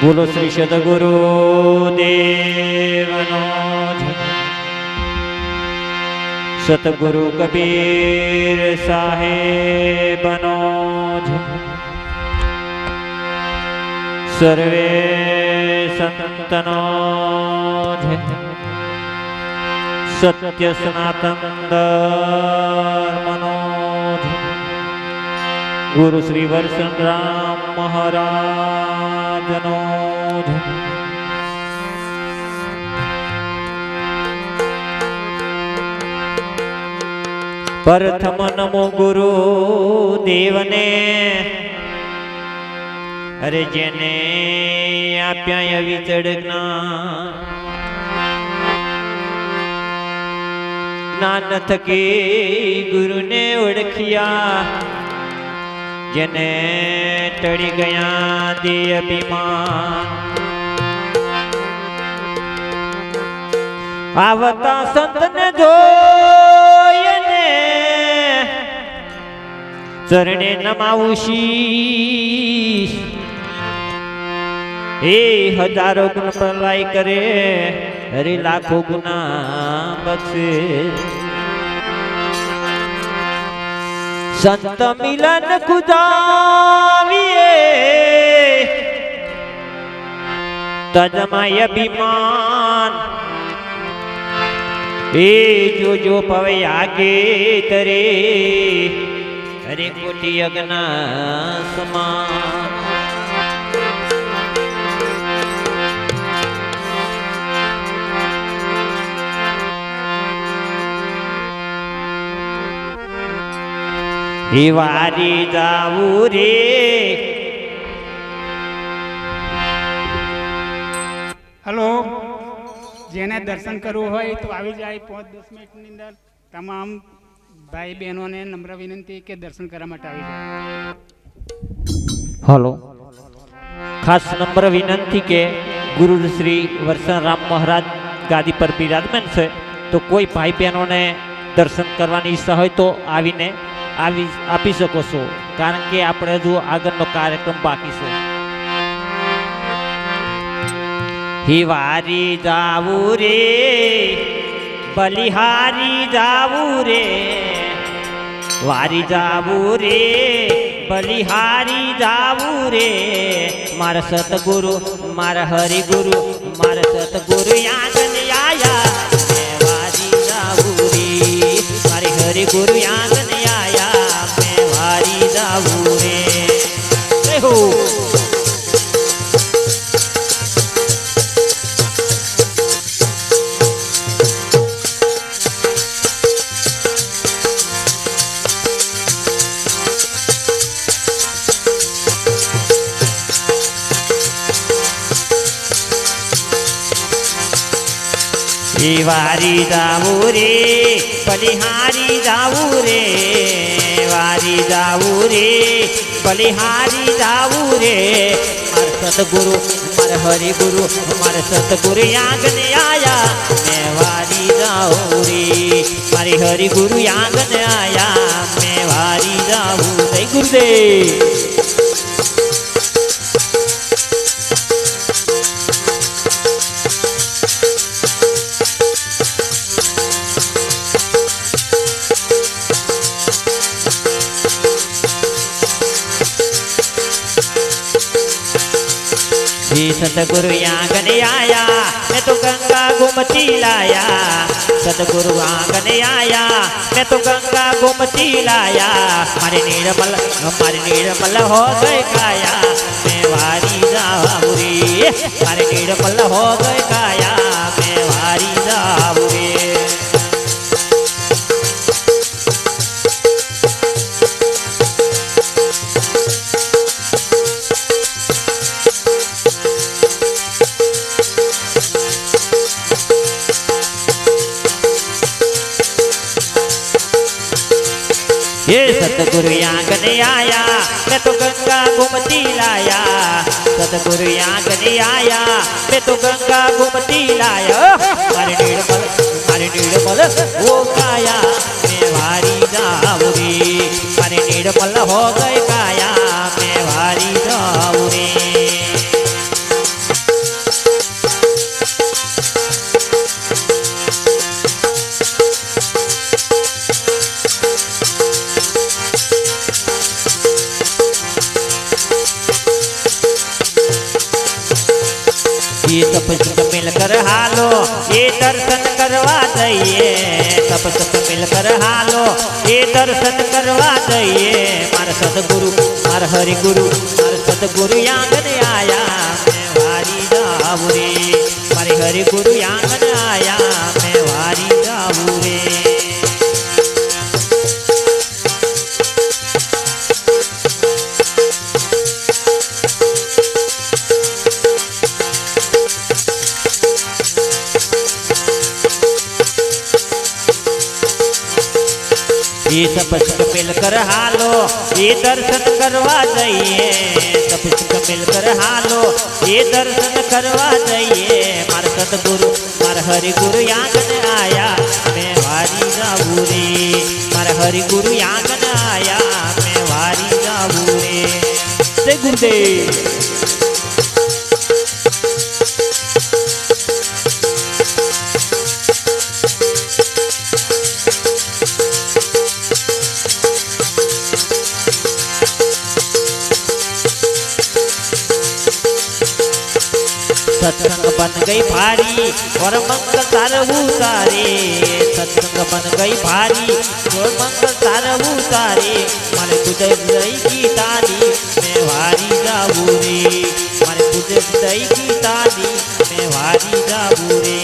बोलो श्री सदगुरु देवनो सतगुरु कबीर साहेबनो सर्वे संतनो सत्य सनातन धर्मनो गुरु श्री वर्षण राम महाराजनो प्रथम नमो गुरु देवने अरे जेने आप्या विचड़ ज्ञान थकी गुरु ने ओळखिया जेने टड़ी गया दे अभिमान आवता संत ने जोयने चरणे नमाऊशी हे हजारों गुण प्रलय करे हरे लाखों गुना बख्शे संत मिलन खुदाविए तजमाय अभिमान ए जो पवे आगे तरे हरे कोटि अगना समान हिवारी जाऊ रे हेलो जेने दर्शन करવું હોય તો આવી જાય 5-10 મિનિટની અંદર તમામ ભાઈ બહેનોને નમ્ર વિનંતી કે દર્શન કરવા માટે આવી જાય हेलो खास नम्र विनंती के गुरु श्री वर्षण राम महाराज गादी पर विराजमान है तो कोई भाई बहनों ने दर्शन करवानी ઈચ્છા હોય तो आवीने આપી શકો છો કારણ કે આપણે હજુ આગળનો કાર્યક્રમ બાકી છે हिवारी जाऊ रे बलिहारी जाऊ रे वारी जाऊ रे बलिहारी जाऊ रे मार सतगुरु मार हरि गुरु मार सतगुरु आंगन आया मैं वारी जाऊ रे मारे हरि गुरु आंगन आया मैं वारी जाऊ रे हो वारी जाऊ रे बलिहारी जाऊ रे वारी जाऊ रे बलिहारी जाऊ रे मार सतगुरु मार हरि गुरु मार सतगुरु आंगन आया मैं वारी जाऊ रे मारे हरि गुरु आंगन आया मैं वारी जाऊ जय गुरुदेव सतगुरु आंगन आया मैं तो गंगा घूमती लाया सतगुरु आंगन आया मैं तो गंगा घूमती लाया हमारे निर्मल हो गए काया मैं वारी जाऊ रे हमारे निर्मल हो गए काया मैं वारी जाऊ रे ये सतगुरु आंगन आया मैं तो गंगा घूमती लाया सतगुरु आंगन आया मैं तो गंगा घूमती लाया मारे निर्मल वो काया मैं वारी जाऊ रे मारे निर्मल हो गए काया मैं वारी जाऊ रे सब मिलकर हालो ये दर्शन करवा दइए, सब मिलकर हालो ये दर्शन करवा दइए। मार सतगुरु मार हरि गुरु मार सतगुरु आंगन आया मैं वारी जाऊं रे, मारे हरि गुरु आंगन आया मैं वारी जाऊं रे। ये सब मिलकर हालो ये दर्शन करवा दइए, सब मिलकर हालो ये दर्शन करवा दइए। मार सतगुरु मार हरि गुरु आंगन आया मैं वारी जाऊं रे, मार हरि गुरु आंगन आया मैं वारी जाऊं रे। जय गुरुदेव। सत्संग बन गई भारी और मंगल तार उतारे, सत्संग बन गई भारी और मंगल तार उतारे। मारे तुझे दई की ताली मैं वारी जाऊं रे, मारे तुझे दई की ताली मैं वारी जाऊं रे।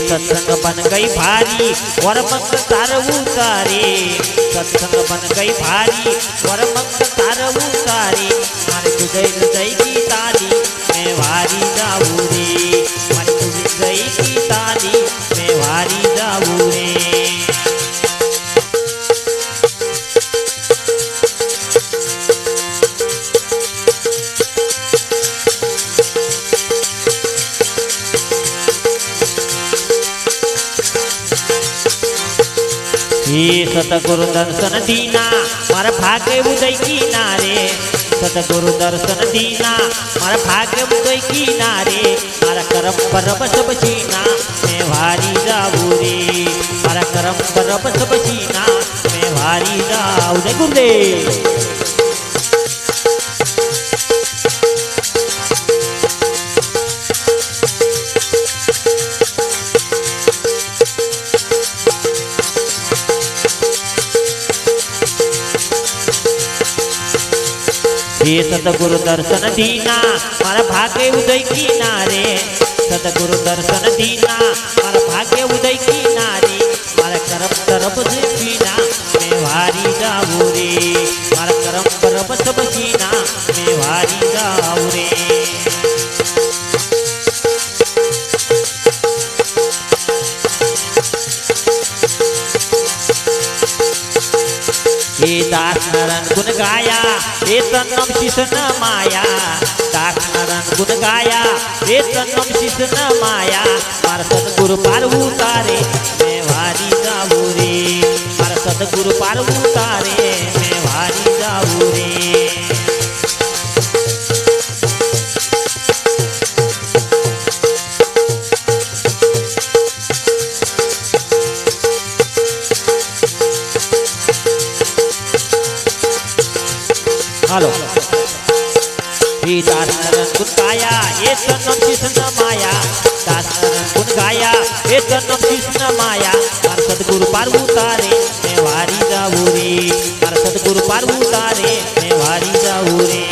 सत्संग बन गई भारी और मंगल तार उतारे, सत्संग बन गई भारी और मंगल तार उतारे। मारे तुझे हृदय की ताली मैं वारी जाऊं रे, मारे तुझे हृदय की ताली मैं वारी जाऊं रे। ये सतगुरु दर्शन दीना मारा भाग्य उदय किनारे, सतगुरु दर्शन दीना मारा भाग्य उदय किनारे। मारा करम परब सब जीना मैं वारी जाऊं रे, मारा करम परब सब जीना मैं वारी जाऊं। जय गुरुदेव। ये सतगुरु दर्शन दीना मारा भाग्य उदय किनारे, सतगुरु दर्शन दीना मारा भाग्य उदय किनारे। मारा करम तरफ से जीना मैं वारी जाऊं रे, मारा करम तरफ सब जीना मैं वारी जाऊं रे। ये दास नरन गुण गाया ये तन्नम शीश न माया, दास नरन गुण गाया ये तन्नम शीश न माया। मार सतगुरु पार उतारे मैं वारी जाऊं रे, मार सतगुरु पार उतारे मैं वारी जाऊं रे। हेलो दास नरन गुण गाया ये तन्नम शीश न माया, दास नरन गुण गाया ये तन्नम शीश न माया। मार सतगुरु पार उतारे मैं वारी जाऊं रे, मार सतगुरु पार उतारे मैं वारी जाऊं रे।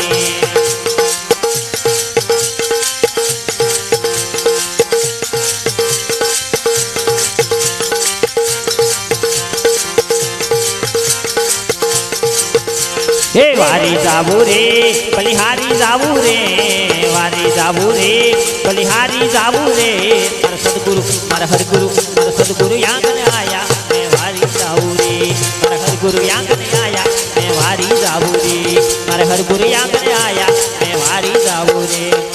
हे वारी जाऊं रे बलिहारी जाऊं रे, वारी जाऊं रे बलिहारी जाऊं रे। मार सतगुरु मार हरि गुरु मार सतगुरु आंगन आया मैं वारी जाऊं रे, मार हरि गुरु आंगन आया मैं वारी जाऊं रे, मार हरि गुरु आंगन आया मैं वारी जाऊं रे।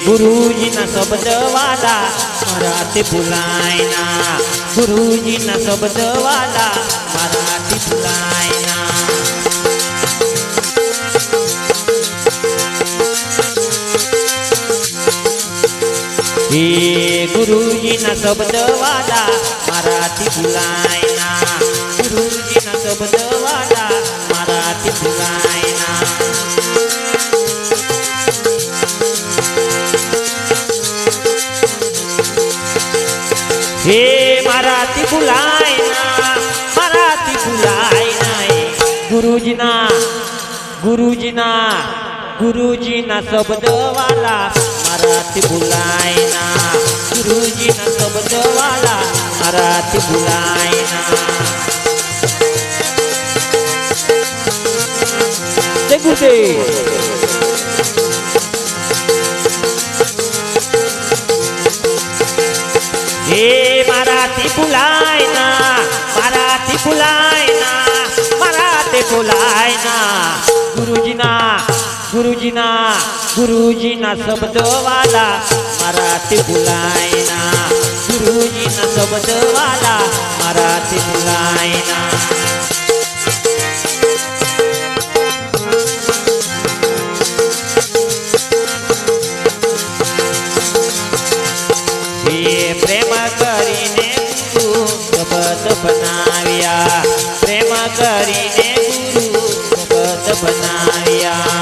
ગુરુજીના શબ્દ વાલા મારાથી ભૂલાય ના, ગુરુજીના શબ્દ વાલા મારાથી ભૂલાય ના. ગુરુજીના શબ્દ વાલા મારાથી ભૂલાય ના, ગુરુજીના શબ્દ વાલા મારાથી ભૂલાય ના. હે મારાથી ભૂલાય ના, મારાથી ભૂલાય ના. ગુરુજીના ગુરુજીના ગુરુજીના શબ્દ વાલા મારાથી ભૂલાય ના, ગુરુજીના શબ્દ વાલા મારાથી ભૂલાય ના. જય ગુરુદેવ. હે મારાથી ભૂલાય ના, મારાથી ભૂલાય ના, મારાથી ભૂલાય ના. ગુરુજીના ગુરુજીના ગુરુજીના શબ્દ વાલા મારાથી ભૂલાય ના, ગુરુજીના શબ્દ વાલા મારાથી ભૂલાય ના. પ્રેમ કરીને ગુરુ શબ્દ બનાવ્યા, પ્રેમ કરીને ગુરુ શબ્દ બનાવ્યા.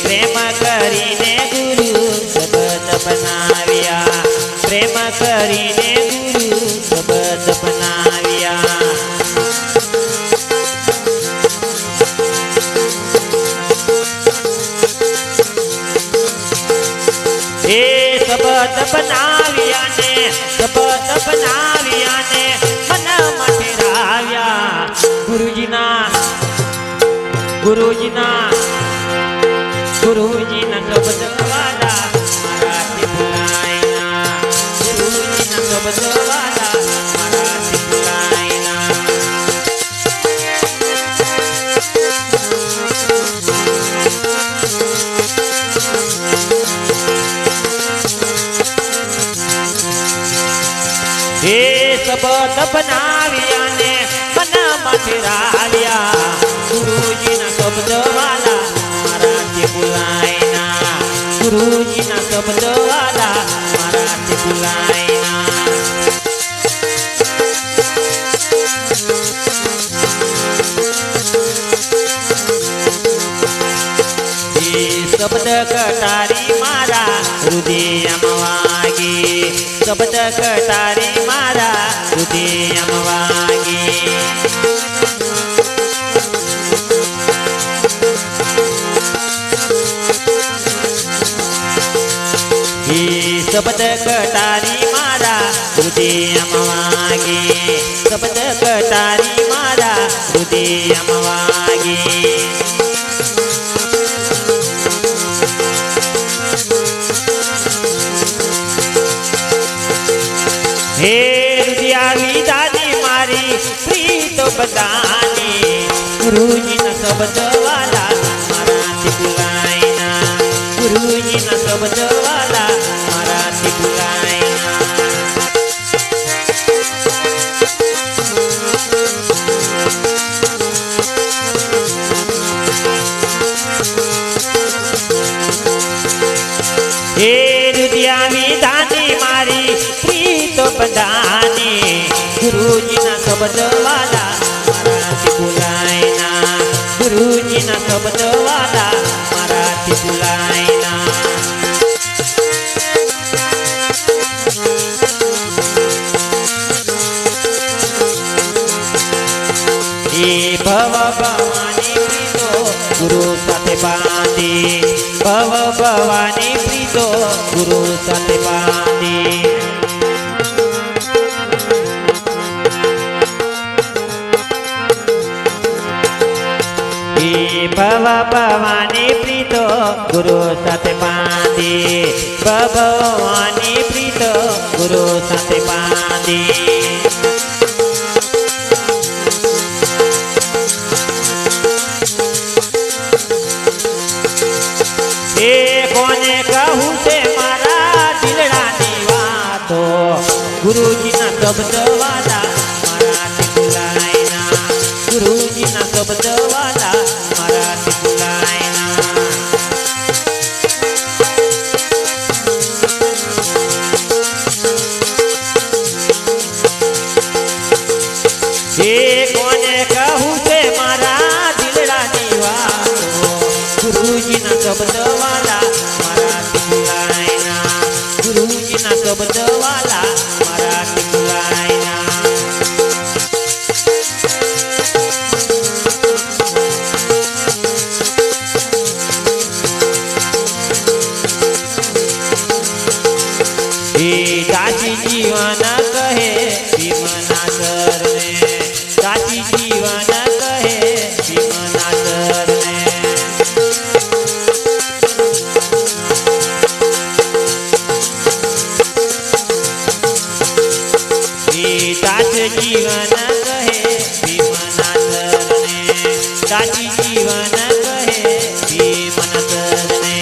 પ્રેમ કરીને ગુરુ શબ્દ બનાવ્યા, પ્રેમ કરીને ગુરુ શબ્દ બનાવ્યા. એ શબ્દ બનાવ્યા ને શબ્દ બનાવ્યા ને મનમાં ઠેરાવ્યા. ગુરુજીના ગુરુજીના ગુરુજીના શબ્દ વાલા મારાથી ભૂલાય ના, ગુરુજીના શબ્દ વાલા મારાથી ભૂલાય ના. હે શબ્દ બનાવ્યા ને મનમાં ઠેરાવ્યા. ગુરુજીના શબ્દ વાલા મારાથી ભૂલાય ના, ગુરુજીના શબ્દ વાલા મારાથી ભૂલાય ના. શબ્દ કટારી મારા હૃદયમાં વાગે, શબ્દ કટારી મારા હૃદયમાં વાગે. શબ્દ કટારી મારા હૃદયમાં વાગે, શબ્દ કટારી મારા હૃદયમાં વાગે. હે રુદિયા વિદાની મારી પ્રીત બધાની, ગુરુજીના શબ્દ વાલા મારાથી ભૂલાય ના, ગુરુજીના શબ્દ વાલા મારાથી ભૂલાય ના. હે રુદિયા વિદાની મારી પ્રીત બધાની, ગુરુજીના શબ્દ વાલા મારાથી ભૂલાય ના, ગુરુજીના શબ્દ વાલા મારાથી ભૂલાય ના. એ ભવ ભવાની પ્રીતો ગુરુ સાથે બાંધી, ભવ ભવાની પ્રીતો ગુરુ સાથે બાંધી. ભવ ભવાની પ્રીતો ગુરુ સાથે બાંધી, ભવાની પ્રીતો ગુરુ સાથે બાંધી. ગુરુજીના શબ્દ વાલા મારાથી ભૂલાય ના, ગુરુજીના શબ્દ વાલા મારાથી ભૂલાય ના. એ કોને કહું છે મારા દિલડાની વાતો, ગુરુજીના શબ્દ વાલા મારાથી ભૂલાય ના, ગુરુજીના શબ્દ વાલા મારાથી ભૂલાય ના. એ દાદી જીવન કહે ભીમના સરને, દાદી જીવન કહે ભીમના સરને. એ દાસ જીવન કહે ભીમના સરને, દાદી જીવન કહે ભીમના સરને.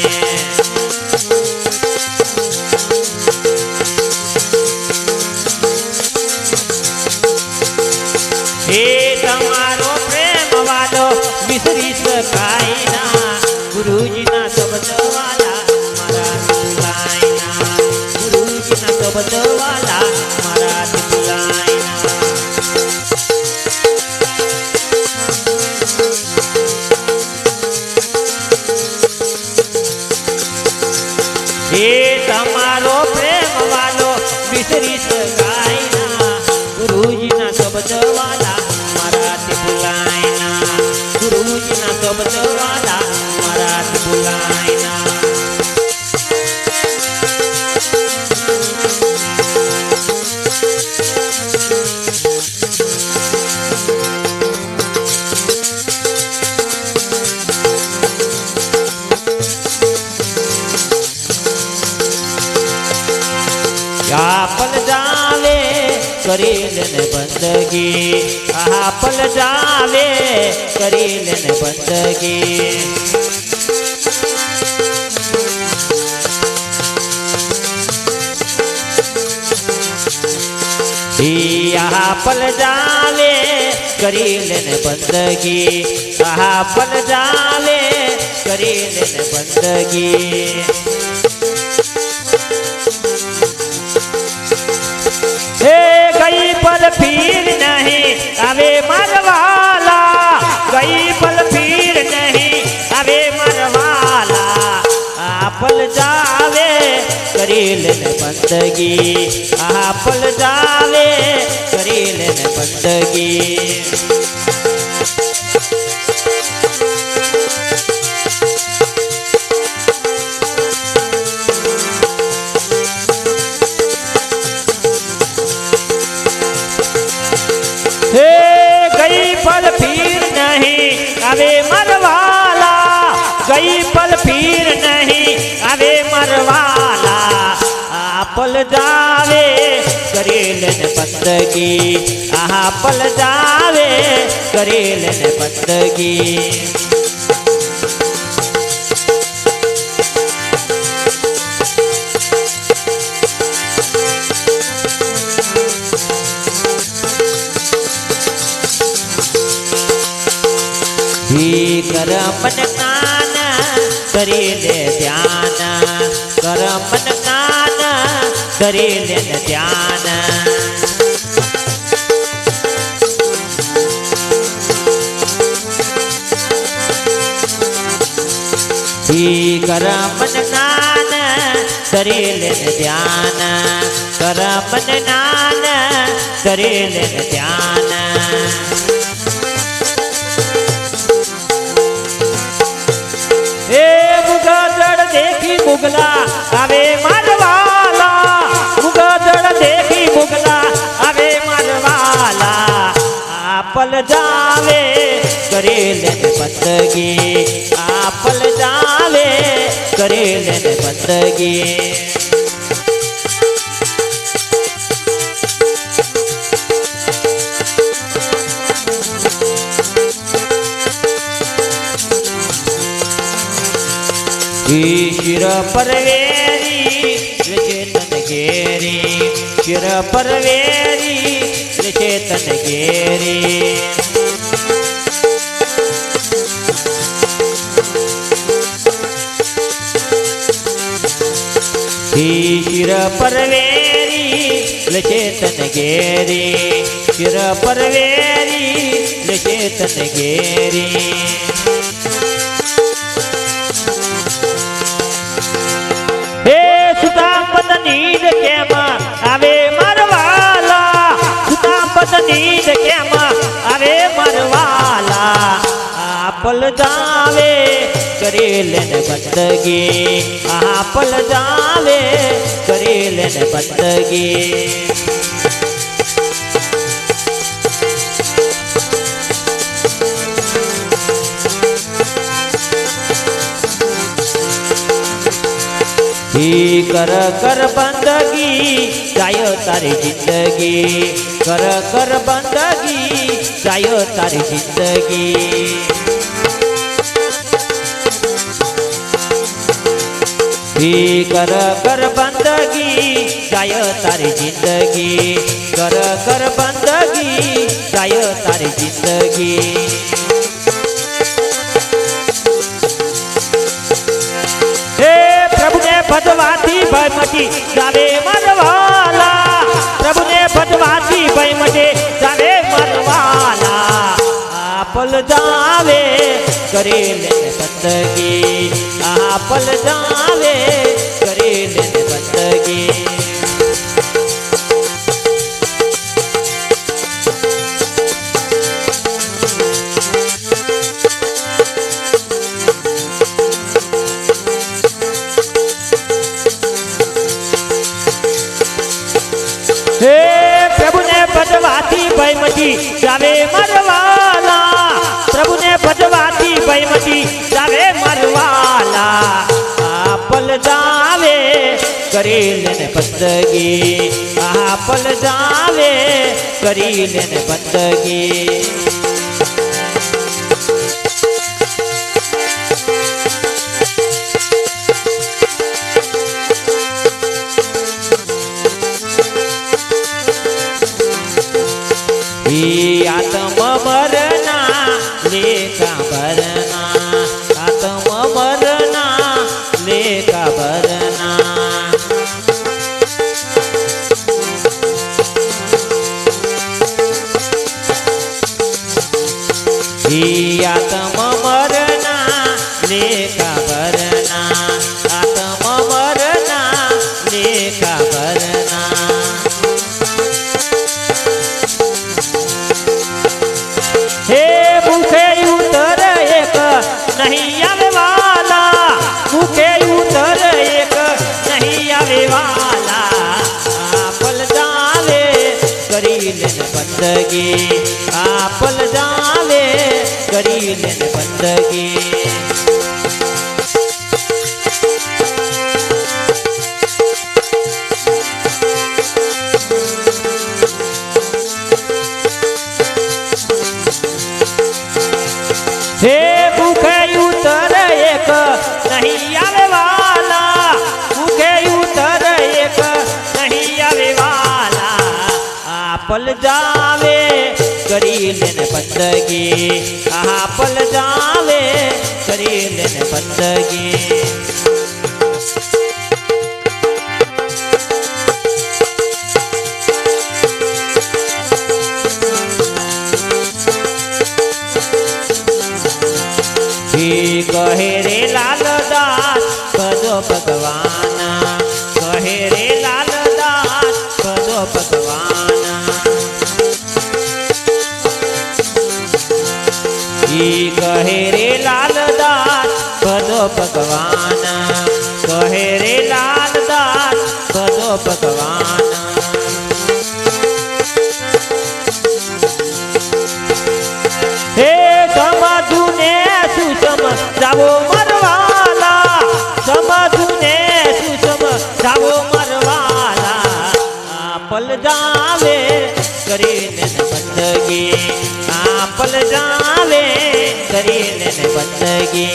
હે તમારો પ્રેમ વાલો વિસરી શકાય ના, ગુરુજીના શબ્દ વાલા મારાથી ભૂલાય ના, ગુરુજીના શબ્દ વાલા મારાથી ભૂલાય ના. હે તમારો પ્રેમ વાલો વિસરી શકાય ના, ગુરુજીના શબ્દ વાલા મારાથી ભૂલાય ના, ગુરુજીના શબ્દ વાલા મારાથી ભૂલાય ના. આપલ જાવે કરી લેને બંદગી, આપલ જાવે કરી લેને બંદગી. આપલ જાવે કરી લેને બંદગી, આપલ જાવે કરી લેને બંદગી. હે ગઈ પલ ફીર નહીં આવે મરવાલા, ગઈ પલ ફીર નહીં આવે મરવાલા. આપલ જાવે કરી લેને બંદગી, આપલ જાવે કરી લેને બંદગી. હે ગઈ પલ ફીર નહીં આવે મરવાલા, ગઈ પલ ફીર નહીં આવે મરવાલા. આપલ જાવે કરી લેને બંદગી, આપલ જાવે કરી લેને બંદગી. કરમન કાન કરી લે ધ્યાન, કરમન કાન કરી લે ધ્યાન. કરમન કાન કરી લે ધ્યાન, કરમન કાન કરી લે ધ્યાન. એ મુગદડ દેખી મુગલા આવે મારવાલા, મુગદડ દેખી મુગલા આવે મારવાલા. આપલ જાવે કરી લેને બંદગી, આપલ જાવે કરી લેને બંદગી. शिर परवेरी चेतन घेरी शिर परवेरी चेतन घेरी शिर परवेरी चेतन घेरी शिर परवेरी चेतन घेरी नींद केम आवे मरवाला सुता पद नींद केम आवे मरवाला आपल जावे करेलन बंदगी आपल जावे करेलन बंदगी कर कर बंदगी जायो तारी जिंदगी कर कर बंदगी जायो तारी जिंदगी कर कर बंदगी जायो तारी जिंदगी कर कर बंदगी जायो तारी जिंदगी भजवाती भयमती जावे मरवाला प्रभु ने भजवाती भयमती जावे मरवाला आपल जावे करेलन बंदगी आपल जावे करेलन बंदगी प्रभु ने भजवाती भयमती जावे मरवाला प्रभु ने भजवाती भयमती जावे मरवाला आपल जावे करेलन बंदगी आपल जावे करेलन बंदगी आत्म मरना लेखा भरना आत्म मरना लेखा भरना आत्म मरना लेखा भरना आत्म मरना लेखा भरना मुखे उतर एक नहीं आवे वाला मुखे उतर एक नहीं आवे वाला आपल जावे करीलन बंदगी आपल जावे करीलन बंदगी हे मुखे उतर एक नहीं आवे वाला मुखे उतर एक नहीं आवे वाला आपल जावे करीलन बंदगी आपल जावे करीलन बंदगी कहे रे लाल दास कदो भगवान कहे रे लाल दास कदो भगवान कहे रे लाल दास कदो भगवान कहे रे लाल दास कदो भगवान हे समझू ने सुसम जावो मरवाला समझू ने सुसम जावो मरवाला आपल जावे करीलन बंदगी आपल जावे करीलन बंदगी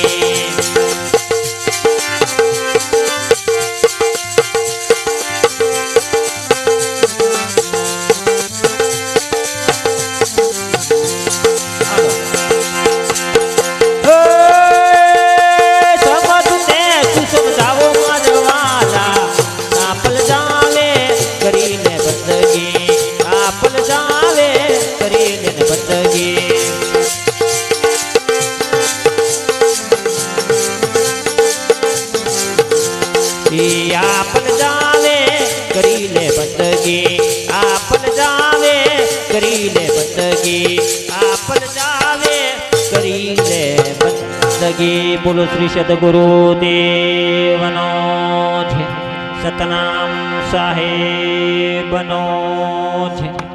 કરી લે બંદગી. બોલો શ્રી સદગુરુ દેવનો છે, સતનામ સાહેબનો છે.